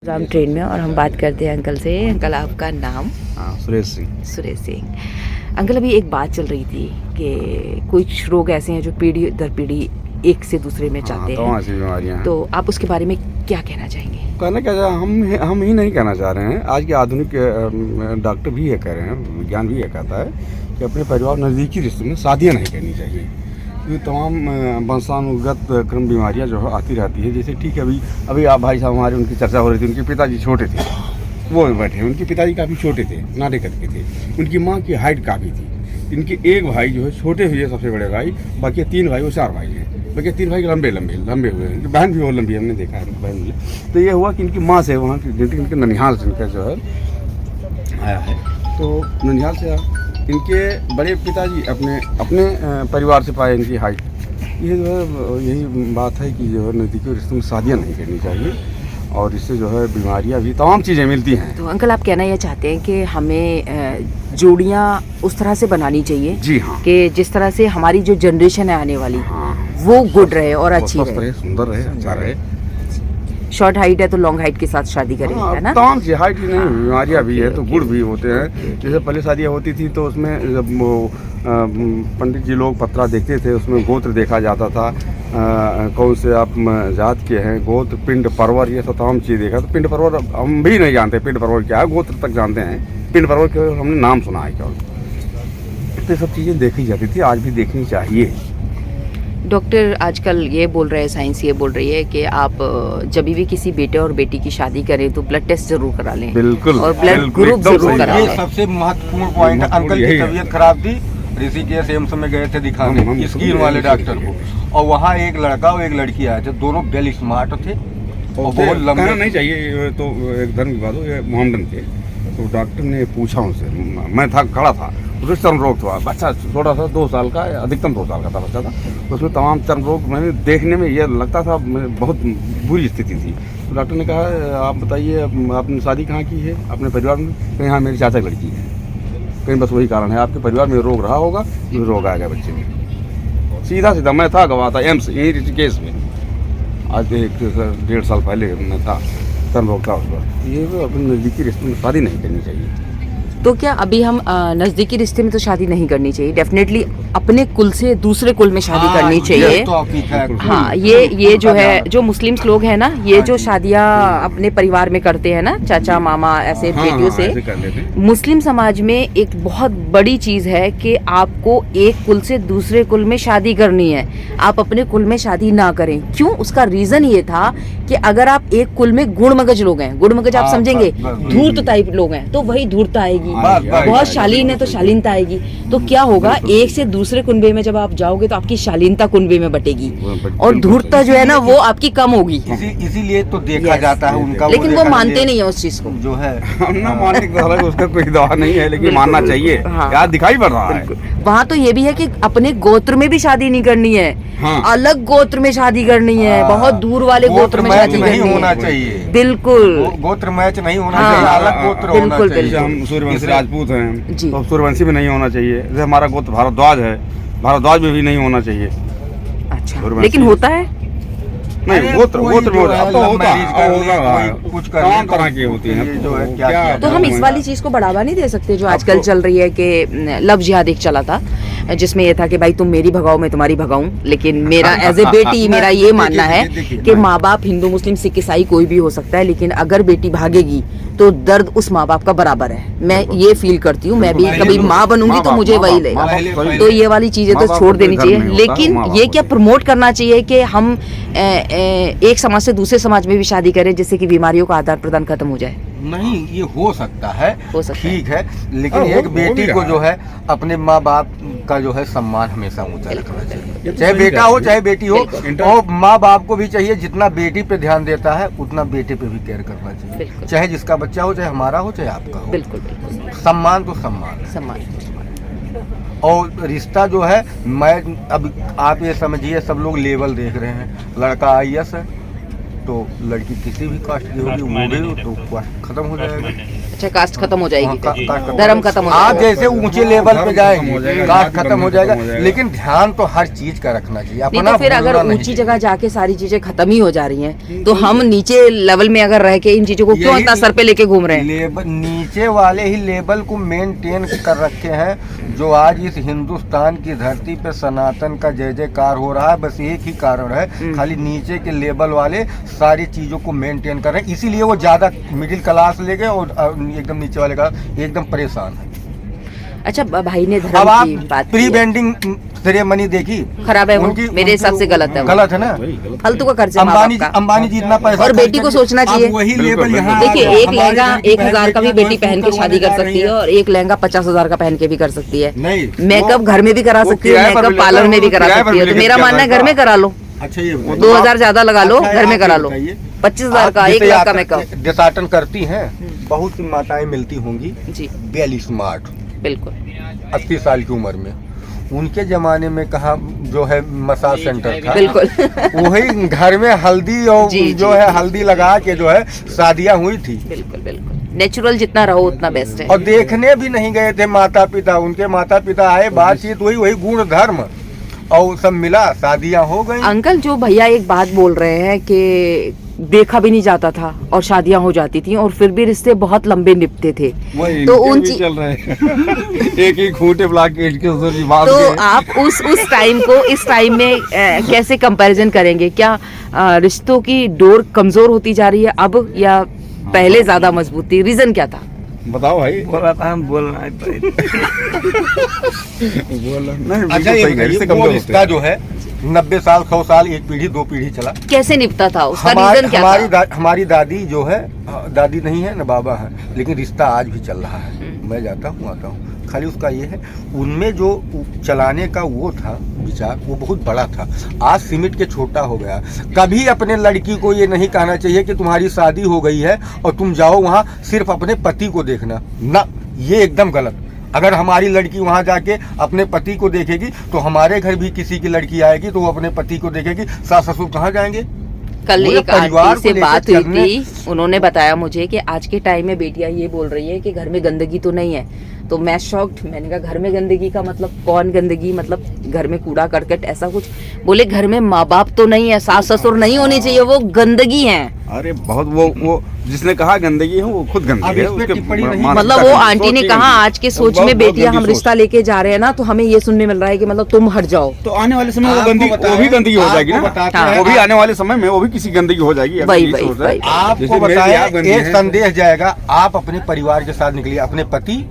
हम ट्रेन में और हम बात करते हैं अंकल से। अंकल आपका नाम? सुरेश सिंह। सुरेश सिंह। अंकल अभी एक बात चल रही थी कि कुछ रोग ऐसे हैं जो पीढ़ी दर पीढ़ी एक से दूसरे में जाते हैं, ऐसी बीमारियां हैं। तो आप उसके बारे में क्या कहना चाहेंगे? कहना क्या हम ही नहीं कहना चाह रहे हैं। आज के आधुनिक डॉक्टर भी ये कह रहे हैं, विज्ञान भी ये कहता है कि अपने परिवार नज़दीकी रिश्ते में शादियाँ नहीं करनी चाहिए, क्योंकि तमाम वंशानुगत क्रम बीमारियां जो है आती रहती है। जैसे ठीक है, अभी आप भाई साहब हमारे उनकी चर्चा हो रही थी, उनके पिताजी छोटे थे, वो बैठे, उनके पिताजी काफ़ी छोटे थे, नाटे कद के थे, उनकी माँ की हाइट काफ़ी थी। इनके एक भाई जो है छोटे हुए, सबसे बड़े भाई, बाकी 3 भाई, वो 4 भाई हैं, बाकी 3 भाई लंबे हुए हैं। बहन भी वो लंबी, हमने देखा है बहन भी। तो ये हुआ कि इनकी माँ से वहाँ की इनके ननिहाल से इनका जो है आया है, तो ननिहाल से इनके बड़े पिताजी अपने परिवार से पाए इनकी हाइट। ये जो है यही बात है कि जो है नज़दीकी रिश्तों में शादियाँ नहीं करनी चाहिए, और इससे जो है बीमारियाँ भी तमाम चीज़ें मिलती हैं। तो अंकल आप कहना ये चाहते हैं कि हमें जोड़ियाँ उस तरह से बनानी चाहिए, जी हाँ, कि जिस तरह से हमारी जो जनरेशन है आने वाली, हाँ, वो गुड रहे और अच्छी रहे, सुंदर रहे, अच्छा रहे। शॉर्ट हाइट है तो लॉन्ग हाइट के साथ शादी करें, हाँ, है ना? तमाम चीज़ हाइट ही नहीं, बीमारियाँ भी है तो गुड़ भी होते हैं। जैसे पहले शादियाँ होती थी तो उसमें जब पंडित जी लोग पत्रा देखते थे, उसमें गोत्र देखा जाता था, कौन से आप जात के हैं, गोत्र, पिंड परवर, ये सब तमाम चीज़ देखा। तो पिंड परवर हम भी नहीं जानते, पिंड परवर क्या है, गोत्र तक जानते हैं, पिंड परवर के हमने नाम सुना है केवल। तो ये सब चीज़ें देखी जाती थी, आज भी देखनी चाहिए। डॉक्टर आजकल ये बोल रहे हैं, साइंस ये बोल रही है कि आप जब भी किसी बेटे और बेटी की शादी करें तो ब्लड टेस्ट जरूर करा लें, बिल्कुल, और ब्लड ग्रुप जरूर करा ये लें। सबसे महत्वपूर्ण पॉइंट है। अंकल की तबीयत खराब थी, ऋषिकेश एम्स में गए थे दिखाने स्किन वाले डॉक्टर को, और वहाँ एक लड़का और एक लड़की आए थे, दोनों वेल स्मार्ट थे और बहुत लंबे। कहना नहीं चाहिए तो एक धर्म की बात हो, ये मोहम्मदन थे। तो डॉक्टर ने पूछा उनसे, मैं था खड़ा था, उसमें चर्म रोग था, बच्चा छोटा था, 2 साल का, अधिकतम 2 साल का था बच्चा था, उसमें तमाम चर्म रोग, मैंने देखने में ये लगता था बहुत बुरी स्थिति थी। तो डॉक्टर ने कहा, आप बताइए आपने शादी कहाँ की है, अपने परिवार में? कहीं हाँ मेरी चाचा की लड़की है, कहीं बस वही कारण है, आपके परिवार में रोग रहा होगा, जो रोग आ गया बच्चे में। सीधा मैं था गवा था एम्स, यही ऋषिकेश में, आज 1-1.5 साल पहले मैं था, चर्म रोग था उस पर। ये अपने नज़दीकी रिश्ते में शादी नहीं करनी चाहिए। तो क्या अभी हम नज़दीकी रिश्ते में तो शादी नहीं करनी चाहिए, डेफिनेटली अपने कुल से दूसरे कुल में शादी करनी चाहिए। हाँ, ये जो है, जो मुस्लिम्स लोग हैं ना, ये जो शादियाँ अपने परिवार में करते हैं ना, चाचा मामा ऐसे बेटियों से, मुस्लिम समाज में एक बहुत बड़ी चीज़ है कि आपको एक कुल से दूसरे कुल में शादी करनी है, आप अपने कुल में शादी ना करें। क्यों? उसका रीज़न ये था कि अगर आप एक कुल में गुणमगज लोग हैं, गुणमगज आप समझेंगे, धूर्त टाइप लोग हैं, तो वही धूर्तता आएगी। बहुत शालीन है तो शालीनता आएगी। तो क्या होगा, एक से दूसरे कुनबे में जब आप जाओगे तो आपकी शालीनता कुनबे में बटेगी, और धूर्तता जो है ना वो आपकी कम होगी। इसीलिए तो देखा जाता है उनका, लेकिन वो मानते नहीं है उस चीज को, जो है ना मानने की हालांकि उसका कोई दवा नहीं है, लेकिन मानना चाहिए। हाँ, यार दिखाई पड़ रहा है। वहाँ तो ये भी है कि अपने गोत्र में भी शादी नहीं करनी है, हाँ, अलग गोत्र में शादी करनी है, बहुत दूर वाले गोत्र में शादी नहीं करनी होना है। चाहिए, बिल्कुल गोत्र मैच नहीं होना हाँ, चाहिए, अलग गोत्र होना बिल्कुल, चाहिए। बिल्कुल। हम सूर्यवंशी राजपूत हैं, जी। तो सूर्यवंशी में नहीं होना चाहिए। जैसे हमारा गोत्र भारद्वाज है, भारद्वाज में भी नहीं होना चाहिए। अच्छा, लेकिन होता है नहीं, गोत्र में कुछ तमाम तरह की होती है, जो है क्या। तो हम इस वाली चीज को बढ़ावा नहीं दे सकते जो आजकल चल रही है कि लव जिहाद एक चला था, जिसमें ये था कि भाई तुम मेरी भगाओ मैं तुम्हारी भगाऊं, लेकिन मेरा एज ए बेटी मेरा ये मानना है कि माँ बाप हिंदू मुस्लिम सिख ईसाई कोई भी हो सकता है, लेकिन अगर बेटी भागेगी तो दर्द उस माँ बाप का बराबर है। मैं ये फील करती हूँ, मैं भी कभी माँ बनूंगी तो मुझे वही लेगा। तो ये वाली चीजें तो छोड़ देनी चाहिए, लेकिन ये क्या प्रमोट करना चाहिए कि हम एक समाज से दूसरे समाज में भी शादी करें, जिससे कि बीमारियों का आदान प्रदान खत्म हो जाए। नहीं, ये हो सकता है, ठीक है, लेकिन एक बेटी को जो है अपने माँ बाप का जो है सम्मान हमेशा ऊंचा रखना चाहिए, चाहे बेटा हो चाहे बेटी हो, और माँ बाप को भी चाहिए जितना बेटी पे ध्यान देता है उतना बेटे पे भी केयर करना चाहिए, चाहे जिसका बच्चा हो, चाहे हमारा हो, चाहे आपका हो। बिल्कुल, सम्मान तो सम्मान। और रिश्ता जो है, मैं अब आप ये समझिए, सब लोग लेवल देख रहे हैं, लड़का IAS है तो लड़की किसी भी कास्ट की होगी, वो भी तो कास्ट खत्म हो जाएगा। अच्छा, कास्ट खत्म हो जाएगी, कास्ट धर्म खत्म हो आप जाएगा। जैसे ऊंचे लेवल पे जाएंगे कास्ट खत्म हो जाएगा, हो जाएगा। लेकिन ध्यान तो हर चीज का रखना चाहिए। नहीं अपना तो फिर अगर भूलना नहीं ऊंची जगह जाके सारी चीजें खत्म ही हो जा रही हैं, तो हम नीचे लेवल में अगर रह के इन चीजों को क्यों यही इतना सर पे लेके घूम रहे हैं? लेवल नीचे वाले ही लेवल को मेंटेन कर रखे हैं, जो आज इस हिंदुस्तान की धरती पे सनातन का जय जयकार हो रहा है। बस एक ही कारण है, खाली नीचे के लेवल वाले सारी चीजों को मेंटेन कर रहे हैं, इसीलिए वो ज्यादा मिडिल क्लास ले गए और एकदम नीचे वाले का एकदम परेशान है। अच्छा, भाई ने अब धर्म आप की बात की प्री है। वेडिंग सेरेमनी देखी, खराब है वो, मेरे हिसाब से गलत है वो। गलत है ना। फालतू का खर्चा माँ बाप का। अंबानी जी इतना पैसा और बेटी खर्च को करके सोचना चाहिए। अब वही बिल्कुल, लेवल यहाँ देखिए, हमारे एक लहंगा घर की 1,000 का भी बहन बेटी पहन के शादी कर सकती है, और एक लहंगा 50,000 का पहन के भी कर सकती है। नहीं, मेकअप घर में भी करा वो सकती है, किराए पर मेकअप मिलेगा, पार्लर में भी वो करा किराए पर सकती है। तो मिलेगा, मेरा क्या मानना है घर में करा लो, अच्छा ये 2,000 ज्यादा लगा लो, अच्छा, घर में आप करा ये लो। बताइए, 25,000 का आप 1 जैसे लाख का आप मेकअप। देशाटन करती हैं, बहुत सी माताएं मिलती होंगी जी वेल स्मार्ट, बिल्कुल। 80 साल की उम्र में। उनके जमाने में कहाँ जो है मसाज सेंटर था, बिल्कुल। वही घर में हल्दी और जी, जो जी, है जी। हल्दी लगा के जो है शादियां हुई थी। बिल्कुल बिल्कुल, नेचुरल जितना रहो उतना बेस्ट है। और देखने भी नहीं गए थे माता पिता, उनके माता पिता आए, बातचीत हुई, वही गुण धर्म और सब मिला, शादियां हो गई। अंकल, जो भैया एक बात बोल रहे हैं कि देखा भी नहीं जाता था और शादियां हो जाती थी, और फिर भी रिश्ते बहुत लंबे निपटे थे, वही तो इनके उन भी ची- चल रहे हैं। एक ही खूंटे ब्लॉक के इनके उधर जी बात तो के। आप उस टाइम को इस टाइम में कैसे कंपैरिजन करेंगे? क्या रिश्तों की डोर कमजोर होती जा रही है अब, या पहले ज्यादा मजबूत थी? रीजन क्या था? बताओ भाई। बोला था हम बोलना है बोलो नहीं, अच्छा बिल्कुल ये सही है, इससे बताइए, वो कमजोर होते रिश्ता हैं। जो है 90 साल 100 साल, एक पीढ़ी 2 पीढ़ी चला। कैसे निपटा था? उसका हमारी रीजन क्या हमारी था? हमारी दादी जो है, दादी नहीं है ना बाबा है, लेकिन रिश्ता आज भी चल रहा है। मैं जाता हूँ आता हूँ, खाली उसका ये है, उनमें जो चलाने का वो था विचार, वो बहुत बड़ा था। आज सिमट के छोटा हो गया। कभी अपने लड़की को ये नहीं कहना चाहिए कि तुम्हारी शादी हो गई है और तुम जाओ वहाँ सिर्फ अपने पति को देखना, ना, ये एकदम गलत। अगर हमारी लड़की वहाँ जाके अपने पति को देखेगी तो हमारे घर भी किसी की लड़की आएगी तो वो अपने पति को देखेगी, सास ससुर कहाँ जाएंगे? कल पूरे एक परिवार आंटी को से लेकर बात हुई चलने- थी, उन्होंने बताया मुझे कि आज के टाइम में बेटियां ये बोल रही है कि घर में गंदगी तो नहीं है। तो मैं शॉक्ड, मैंने कहा घर में गंदगी का मतलब कौन गंदगी? मतलब घर में कूड़ा करकट ऐसा कुछ? बोले घर में माँ बाप तो नहीं है, सास ससुर नहीं होने चाहिए, वो गंदगी है। अरे बहुत वो जिसने कहा गंदगी है वो खुद अब गंदगी है। इस पे उसके टिप्पणी नहीं- मानसिकता मतलब वो की आंटी ने सोच ही कहा गंदी। आज के सोच बहुत- में बहुत बेटियां हम गंदी रिश्ता सोच। लेके जा रहे हैं ना, तो हमें ये सुनने मिल रहा है कि मतलब तुम हट जाओ। तो आने वाले समय वो आपको गंदगी, वो बताएं- भी गंदगी हो जाएगी ना। आपको बताते हैं- वो भी आने वाले समय में वो भी किसी गंदगी हो जाएगी। अगर वही, ये वही, सोच है। वही। आपको जैसे मेरी बताया, आप गंदी एक है। संदेश जाएगा, आप अपने परिवार के साथ निकलिए, अपने पति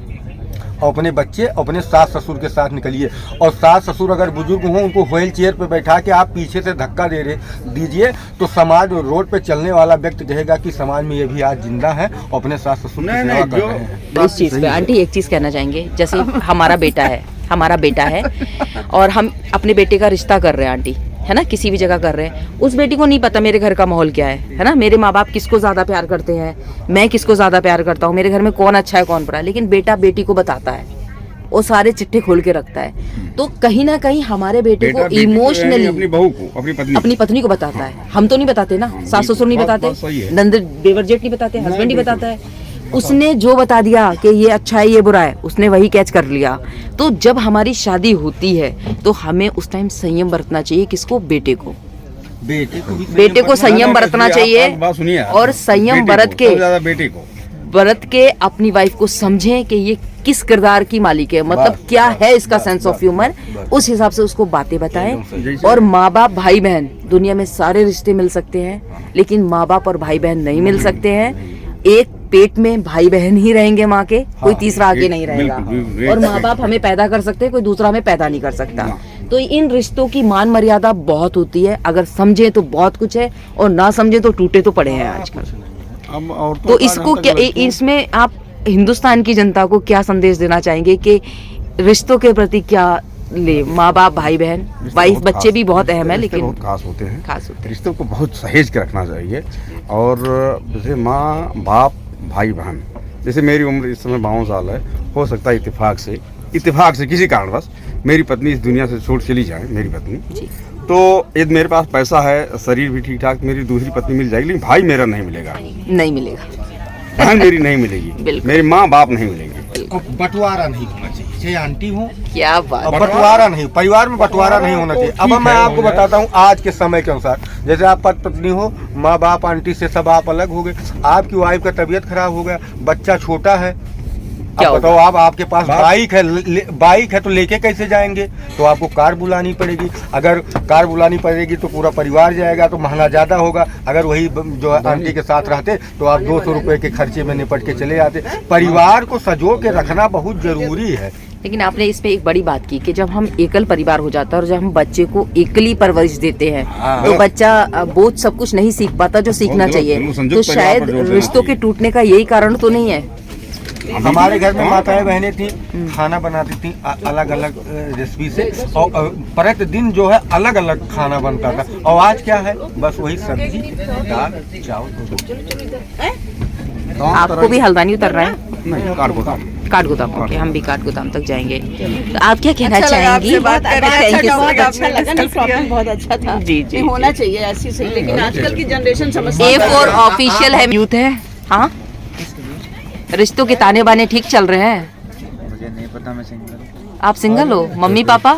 और अपने बच्चे, अपने सास ससुर के साथ निकलिए। और सास ससुर अगर बुजुर्ग हों, उनको व्हील चेयर पे बैठा के आप पीछे से धक्का दीजिए, तो समाज रोड पे चलने वाला व्यक्ति कहेगा कि समाज में ये भी आज जिंदा है और अपने सास ससुर की नहीं, सेवा नहीं, कर जो- रहे हैं। तो इस चीज पे आंटी एक चीज कहना चाहेंगे, जैसे हमारा बेटा है और हम अपने बेटे का रिश्ता कर रहे हैं आंटी, है ना, किसी भी जगह कर रहे हैं, उस बेटी को नहीं पता मेरे घर का माहौल क्या है ना, मेरे माँ बाप किसको ज्यादा प्यार करते हैं, मैं किसको ज्यादा प्यार करता हूँ, मेरे घर में कौन अच्छा है कौन बुरा है, लेकिन बेटा बेटी को बताता है, वो सारे चिट्ठे खोल के रखता है। तो कहीं ना कहीं हमारे बेटे को बेटी तो इमोशनली अपनी बहू को, अपनी पत्नी को बताता है। हम तो नहीं बताते ना, सास ससुर नहीं बात बताते, सही है। नंद देवर जेठ नहीं बताते, हस्बैंड ही बिल्कुल। बताता है। उसने जो बता दिया कि ये अच्छा है ये बुरा है, उसने वही कैच कर लिया। तो जब हमारी शादी होती है तो हमें उस टाइम संयम बरतना चाहिए, किसको? बेटे को। बेटे को भी बेटे को संयम बरतना आप चाहिए, बात सुनिए आप। और संयम बेटे बरत को, के सबसे ज्यादा बेटे को। बरत के अपनी वाइफ को समझें कि ये किस किरदार की मालिक है, मतलब बस, क्या बस, है इसका बस, सेंस ऑफ बस, ह्यूमर, बस। उस हिसाब से उसको बातें बताएं। जैसे- और माँ बाप भाई बहन, दुनिया में सारे रिश्ते मिल सकते हैं, लेकिन माँ बाप और भाई बहन नहीं मिल सकते हैं। एक पेट में भाई बहन ही रहेंगे माँ के, कोई तीसरा आगे नहीं रहेगा। बिल्कुल, और माँ बाप हमें पैदा कर सकते हैं, कोई दूसरा हमें पैदा नहीं कर सकता। तो इन रिश्तों की मान मर्यादा बहुत होती है, अगर समझे तो बहुत कुछ है, और ना समझे तो टूटे तो पड़े हैं आजकल। अब औरतों तो का इसको जहाँ तक क्या, लड़कियों- इसमें आप हिंदुस्तान की जनता को क्या संदेश देना चाहेंगे कि रिश्तों के प्रति क्या ले? माँ बाप भाई बहन रिश्ते वाइफ बहुत बच्चे खास- भी बहुत अहम है, रिश्ते लेकिन बहुत खास होते हैं। खास होते हैं। रिश्तों को बहुत सहेज के रखना चाहिए। और जैसे माँ बाप भाई बहन, जैसे मेरी उम्र इस समय 52 साल है, हो सकता है इत्तेफाक से किसी कारणवश मेरी पत्नी इस दुनिया से छोड़ चली जाए, मेरी पत्नी, तो यदि मेरे पास पैसा है, शरीर भी ठीक ठाक, मेरी दूसरी पत्नी मिल जाएगी, लेकिन भाई मेरा नहीं मिलेगा, नहीं मिलेगा, बहन मेरी नहीं मिलेगी, बिल्कुल। मेरी माँ बाप नहीं मिलेंगे। और बंटवारा नहीं होना चाहिए, चाहे आंटी हो, क्या बात। और बंटवारा नहीं, परिवार में बंटवारा नहीं होना चाहिए। अब मैं आपको बताता हूँ आज के समय के अनुसार, जैसे आप पति पत्नी हो, माँ बाप आंटी से सब आप अलग हो गए, आपकी वाइफ का तबीयत खराब हो गया, बच्चा छोटा है, क्या अब बताओ आप, आपके पास बाइक है तो लेके कैसे जाएंगे? तो आपको कार बुलानी पड़ेगी, अगर कार बुलानी पड़ेगी तो पूरा परिवार जाएगा तो महंगा ज़्यादा होगा। अगर वही जो है आंटी के साथ रहते तो आप 200 रुपये के खर्चे में निपट के चले आते। परिवार को सजो के रखना बहुत जरूरी है। लेकिन आपने इसमें एक बड़ी बात की कि जब हम एकल परिवार हो जाता है और जब हम बच्चे को एकली परवरिश देते हैं तो बच्चा बोझ सब कुछ नहीं सीख पाता जो सीखना चाहिए। तो शायद रिश्तों के टूटने का यही कारण तो नहीं है। हमारे घर में माताएं बहनें थी, खाना बनाती थी अलग अलग रेसिपी से, और प्रतिदिन जो है अलग अलग खाना बनता था। और आज क्या है, बस वही सब्जी दाल चावल। आपको भी हल्द्वानी उतरना है? नहीं, काठगोदाम। काठगोदाम, ओके, हम भी काठगोदाम तक जाएंगे। तो आप क्या कहना चाहेंगी? बहुत अच्छा था। जी जी, होना चाहिए ऐसी सही, लेकिन आजकल की जनरेशन समझती A4 ऑफिशियल है, यूथ है। हाँ, रिश्तों के ताने बाने ठीक चल रहे हैं? मुझे नहीं पता, मैं सिंगल हूँ। आप सिंगल हो? Mummy papa?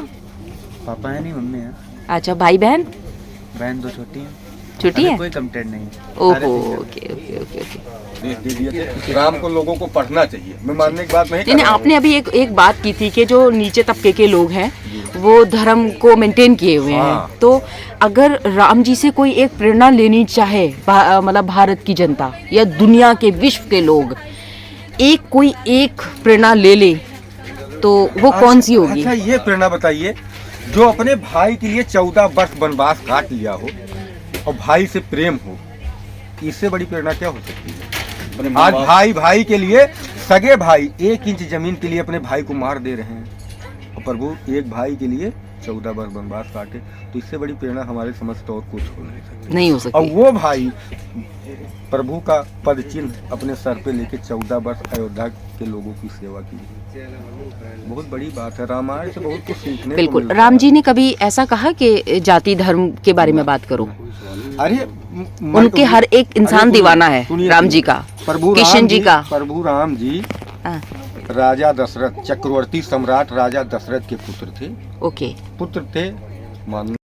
पापा है नहीं, मम्मी है। अच्छा, भाई बहन? बहन 2 छोटी है। छोटी है? कोई कमिटेड नहीं है। ओहो, okay okay okay okay. Ram को लोगों को पढ़ना चाहिए, मैं मानने की बात नहीं कर नहीं, रहा हूँ। आपने अभी एक बात की थी कि जो नीचे तबके के लोग हैं वो धर्म को मेंटेन किए हुए हैं। हाँ। तो अगर राम जी से कोई एक प्रेरणा लेनी चाहे, मतलब भारत की जनता या दुनिया के विश्व के लोग कोई एक प्रेरणा ले तो वो कौन सी होगी? अच्छा, ये प्रेरणा बताइए, जो अपने भाई के लिए 14 वर्ष वनवास काट लिया हो और भाई से प्रेम हो, इससे बड़ी प्रेरणा क्या हो सकती है? आज भाई के लिए, सगे भाई 1 इंच जमीन के लिए अपने भाई को मार दे रहे हैं, और प्रभु एक भाई के लिए 14 वर्ष वनवास काटे, तो इससे बड़ी प्रेरणा हमारे समझ तो और कुछ हो नहीं सकती। नहीं हो और सकती। वो भाई प्रभु का पद चिन्ह अपने सर पे लेके 14 वर्ष अयोध्या के लोगों की सेवा की, बहुत बड़ी बात है। रामायण से बहुत कुछ सीखने को बिल्कुल। मिलता राम है। जी ने कभी ऐसा कहा कि जाति धर्म के बारे में बात करो? अरे उनके हर एक इंसान दीवाना है सुनिए, राम जी का, प्रभु किशन राम जी का। प्रभु राम जी हाँ, राजा दशरथ, चक्रवर्ती सम्राट राजा दशरथ के पुत्र थे, ओके। पुत्र थे मान